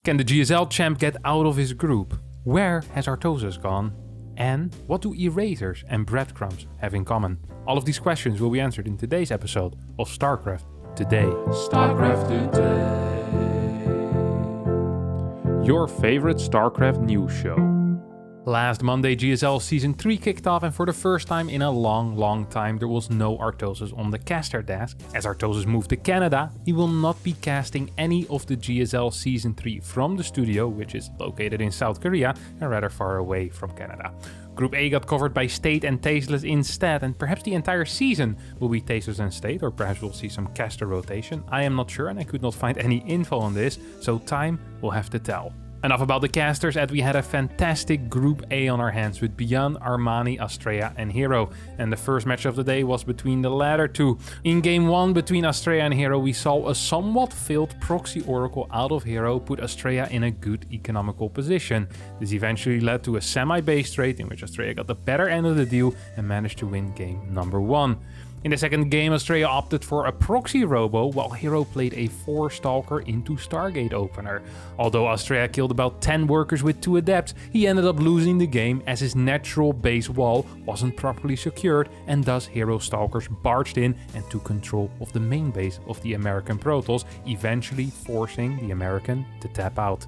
Can the GSL champ get out of his group? Where has Artosis gone? And what do Erasers and Breadcrumbs have in common? All of these questions will be answered in today's episode of StarCraft Today. StarCraft Today. Your favorite StarCraft news show. Last Monday, GSL Season 3 kicked off, and for the first time in a long time, there was no Artosis on the caster desk. As Artosis moved to Canada, he will not be casting any of the GSL Season 3 from the studio, which is located in South Korea and rather far away from Canada. Group A got covered by State and Tasteless instead, and perhaps the entire season will be Tasteless and State, or perhaps we'll see some caster rotation. I am not sure, and I could not find any info on this, so time will have to tell. Enough about the casters, as we had a fantastic Group A on our hands with Beyond, Armani, Astraea and Hero, and the first match of the day was between the latter two. In Game 1 between Astraea and Hero, we saw a somewhat failed proxy oracle out of Hero put Astraea in a good economical position. This eventually led to a semi-base trade in which Astraea got the better end of the deal and managed to win game number 1. In the second game, Astraea opted for a proxy robo, while Hero played a 4-stalker into Stargate opener. Although Astraea killed about 10 workers with 2 adepts, he ended up losing the game as his natural base wall wasn't properly secured, and thus Hero stalkers barged in and took control of the main base of the American PROTOSS, eventually forcing the American to tap out.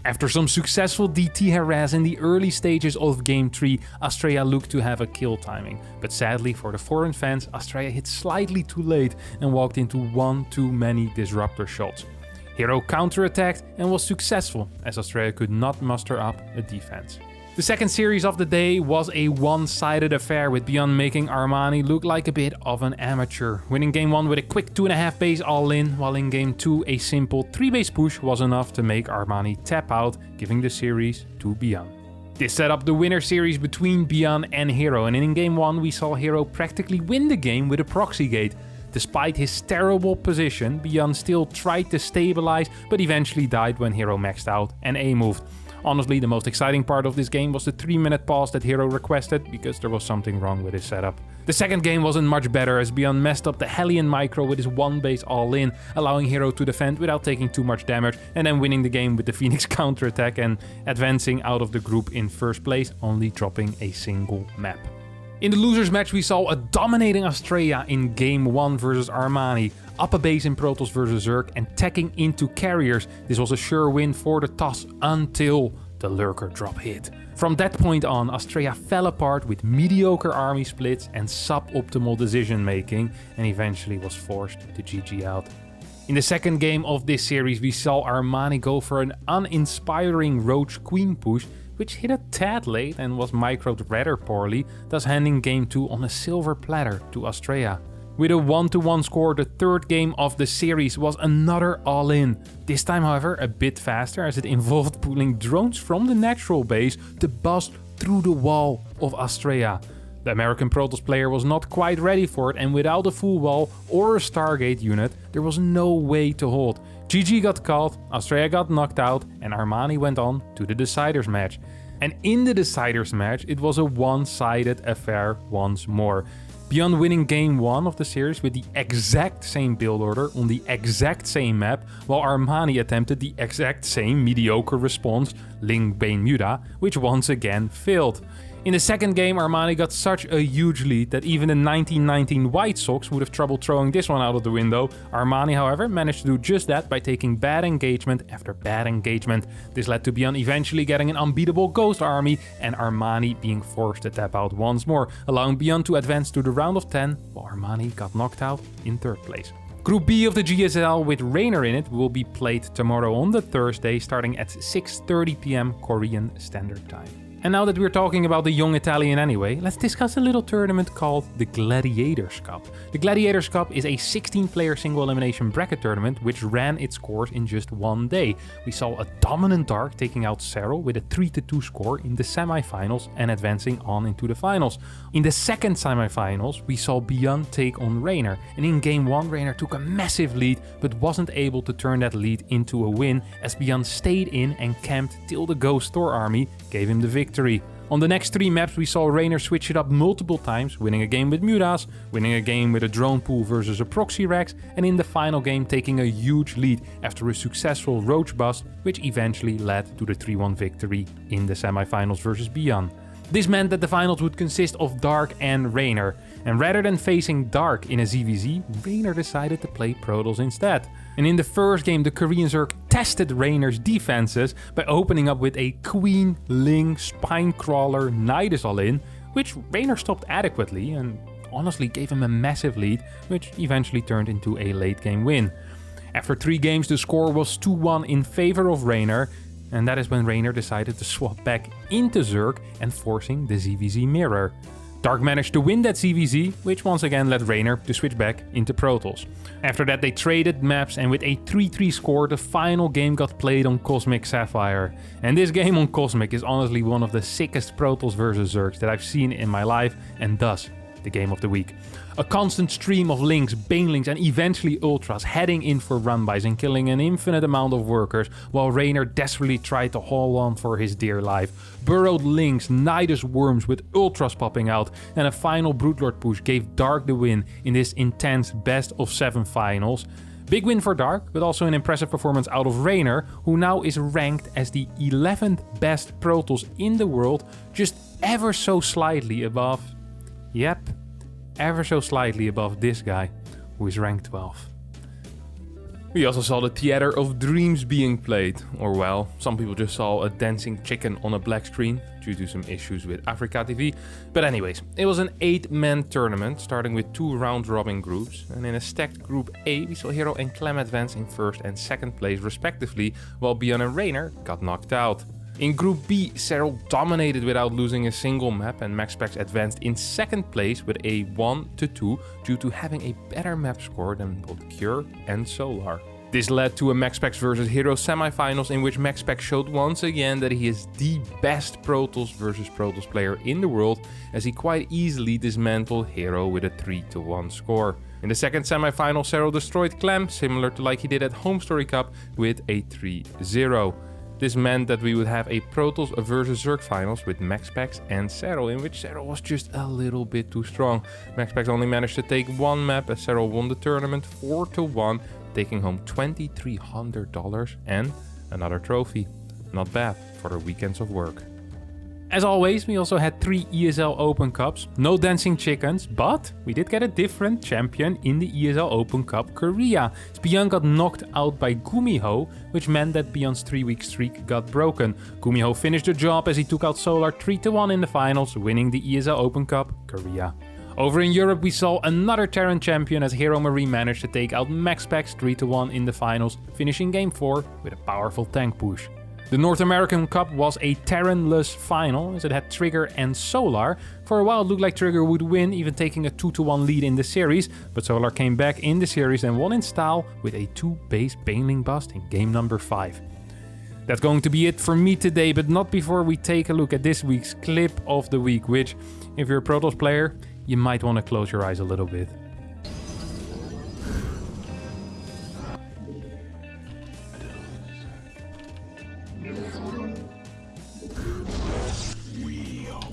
After some successful DT harass in the early stages of Game 3, Astraea looked to have a kill timing, but sadly for the foreign fans, Astraea hit slightly too late and walked into one too many disruptor shots. Hero counterattacked and was successful, as Astraea could not muster up a defense. The second series of the day was a one-sided affair, with Beyond making Armani look like a bit of an amateur, winning Game 1 with a quick 2.5 base all-in, while in Game 2 a simple 3 base push was enough to make Armani tap out, giving the series to Beyond. This set up the winner series between Beyond and Hero, and in Game 1 we saw Hero practically win the game with a proxy gate. Despite his terrible position, Beyond still tried to stabilize, but eventually died when Hero maxed out and A-moved. Honestly, the most exciting part of this game was the 3-minute pause that Hero requested, because there was something wrong with his setup. The second game wasn't much better, as Beyond messed up the Hellion micro with his 1 base all-in, allowing Hero to defend without taking too much damage, and then winning the game with the Phoenix counterattack and advancing out of the group in first place, only dropping a single map. In the losers match, we saw a dominating Astraea in Game 1 versus Armani, up a base in PROTOSS versus Zerg and teching into carriers. This was a sure win for the TOSS until the lurker drop hit. From that point on, Astraea fell apart with mediocre army splits and suboptimal decision making, and eventually was forced to GG out. In the second game of this series, we saw Armani go for an uninspiring Roach Queen push, which hit a tad late and was microed rather poorly, thus handing Game 2 on a silver platter to Astraea. With a 1-1 score, the third game of the series was another all-in. This time, however, a bit faster, as it involved pulling drones from the natural base to bust through the wall of Astraea. The American PROTOSS player was not quite ready for it, and without a full wall or a Stargate unit, there was no way to hold. GG got called, Astraea got knocked out, and Armani went on to the Deciders match. And in the Deciders match, it was a one-sided affair once more. Beyond winning Game 1 of the series with the exact same build order on the exact same map, while Armani attempted the exact same mediocre response, Ling Bane Muda, which once again failed. In the second game, Armani got such a huge lead that even the 1919 White Sox would have trouble throwing this one out of the window. Armani, however, managed to do just that by taking bad engagement after bad engagement. This led to Beyond eventually getting an unbeatable Ghost army, and Armani being forced to tap out once more, allowing Beyond to advance to the round of 10, while Armani got knocked out in third place. Group B of the GSL with Reynor in it will be played tomorrow on the Thursday, starting at 6:30 PM Korean Standard Time. And now that we're talking about the young Italian anyway, let's discuss a little tournament called the Gladiators Cup. The Gladiators Cup is a 16-player single elimination bracket tournament which ran its course in just one day. We saw a dominant Dark taking out Serral with a 3-2 score in the semifinals and advancing on into the finals. In the second semifinals, we saw Beyond take on Reynor, and in Game 1 Reynor took a massive lead but wasn't able to turn that lead into a win, as Beyond stayed in and camped till the Ghost Thor army gave him the victory. On the next 3 maps we saw Reynor switch it up multiple times, winning a game with Mutas, winning a game with a drone pool versus a proxy Rex, and in the final game taking a huge lead after a successful Roach bust, which eventually led to the 3-1 victory in the semifinals versus Beyond. This meant that the finals would consist of Dark and Reynor, and rather than facing Dark in a ZVZ, Reynor decided to play PROTOSS instead. And in the first game, the Korean Zerg tested Reynor's defenses by opening up with a Queen, Ling, Spinecrawler, Nidus all-in, which Reynor stopped adequately and honestly gave him a massive lead, which eventually turned into a late game win. After 3 games, the score was 2-1 in favor of Reynor, and that is when Reynor decided to swap back into Zerg and forcing the ZVZ mirror. Dark managed to win that ZVZ, which once again led Reynor to switch back into PROTOSS. After that they traded maps, and with a 3-3 score the final game got played on Cosmic Sapphire. And this game on Cosmic is honestly one of the sickest PROTOSS versus Zergs that I've seen in my life, and thus the game of the week. A constant stream of Links, Banelings and eventually Ultras heading in for run-bys and killing an infinite amount of workers, while Reynor desperately tried to hold on for his dear life. Burrowed Links, Nidus Worms with Ultras popping out, and a final Broodlord push gave Dark the win in this intense best of 7 finals. Big win for Dark, but also an impressive performance out of Reynor, who now is ranked as the 11th best PROTOSS in the world, just ever so slightly above... Yep, ever so slightly above this guy, who is ranked 12. We also saw the Theater of Dreams being played, or well, some people just saw a dancing chicken on a black screen due to some issues with Africa TV. But anyways, it was an 8-man tournament, starting with 2 round-robin groups, and in a stacked Group A, we saw Hero and Clem advance in 1st and 2nd place respectively, while Beyond and Reynor got knocked out. In Group B, Serral dominated without losing a single map, and MaxPax advanced in 2nd place with a 1-2 due to having a better map score than both Cure and Solar. This led to a MaxPax vs Hero semifinals in which MaxPax showed once again that he is the best PROTOSS vs PROTOSS player in the world, as he quite easily dismantled Hero with a 3-1 score. In the 2nd semifinal, Serral destroyed Clem, similar to like he did at Home Story Cup, with a 3-0. This meant that we would have a PROTOSS vs Zerg finals with MaxPax and Serral, in which Serral was just a little bit too strong. MaxPax only managed to take 1 map as Serral won the tournament 4-1, taking home $2,300 and another trophy. Not bad for the weekends of work. As always, we also had 3 ESL Open Cups. No dancing chickens, but we did get a different champion in the ESL Open Cup Korea. Beyond got knocked out by Gumiho, which meant that Beyond's 3-week streak got broken. Gumiho finished the job as he took out Solar 3-1 in the finals, winning the ESL Open Cup Korea. Over in Europe, we saw another Terran champion as Hero Marie managed to take out MaxPax 3-1 in the finals, finishing Game 4 with a powerful tank push. The North American Cup was a Terran-less final, as it had Trigger and Solar. For a while it looked like Trigger would win, even taking a 2-1 lead in the series, but Solar came back in the series and won in style with a 2-base Baneling bust in game number 5. That's going to be it for me today, but not before we take a look at this week's clip of the week, which, if you're a PROTOSS player, you might want to close your eyes a little bit.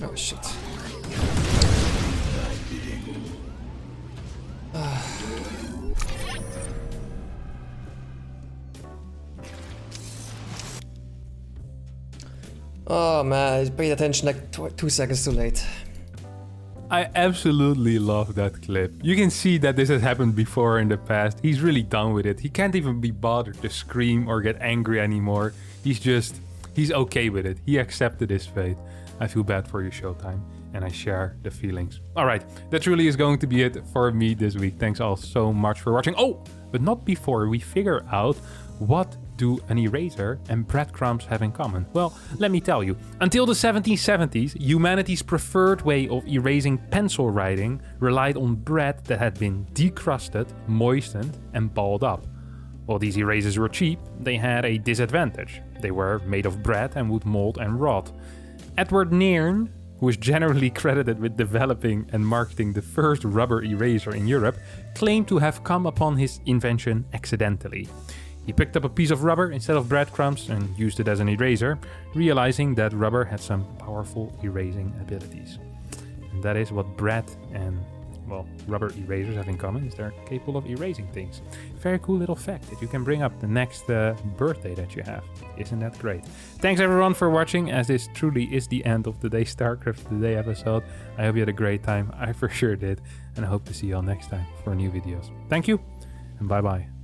Oh shit. Oh man, I paid attention like 2 seconds too late. I absolutely love that clip. You can see that this has happened before in the past. He's really done with it. He can't even be bothered to scream or get angry anymore. He's okay with it. He accepted his fate. I feel bad for you, Showtime, and I share the feelings. Alright, that truly is going to be it for me this week. Thanks all so much for watching. Oh, but not before we figure out what do an eraser and breadcrumbs have in common? Well, let me tell you. Until the 1770s, humanity's preferred way of erasing pencil writing relied on bread that had been decrusted, moistened, and balled up. While these erasers were cheap, they had a disadvantage. They were made of bread and would mold and rot. Edward Nairn, who is generally credited with developing and marketing the first rubber eraser in Europe, claimed to have come upon his invention accidentally. He picked up a piece of rubber instead of breadcrumbs and used it as an eraser, realizing that rubber had some powerful erasing abilities. And that is what bread and, well, rubber erasers have in common, is they're capable of erasing things. Very cool little fact that you can bring up the next birthday that you have. Isn't that great? Thanks everyone for watching, as this truly is the end of today's StarCraft Today episode. I hope you had a great time. I for sure did. And I hope to see you all next time for new videos. Thank you, and bye bye.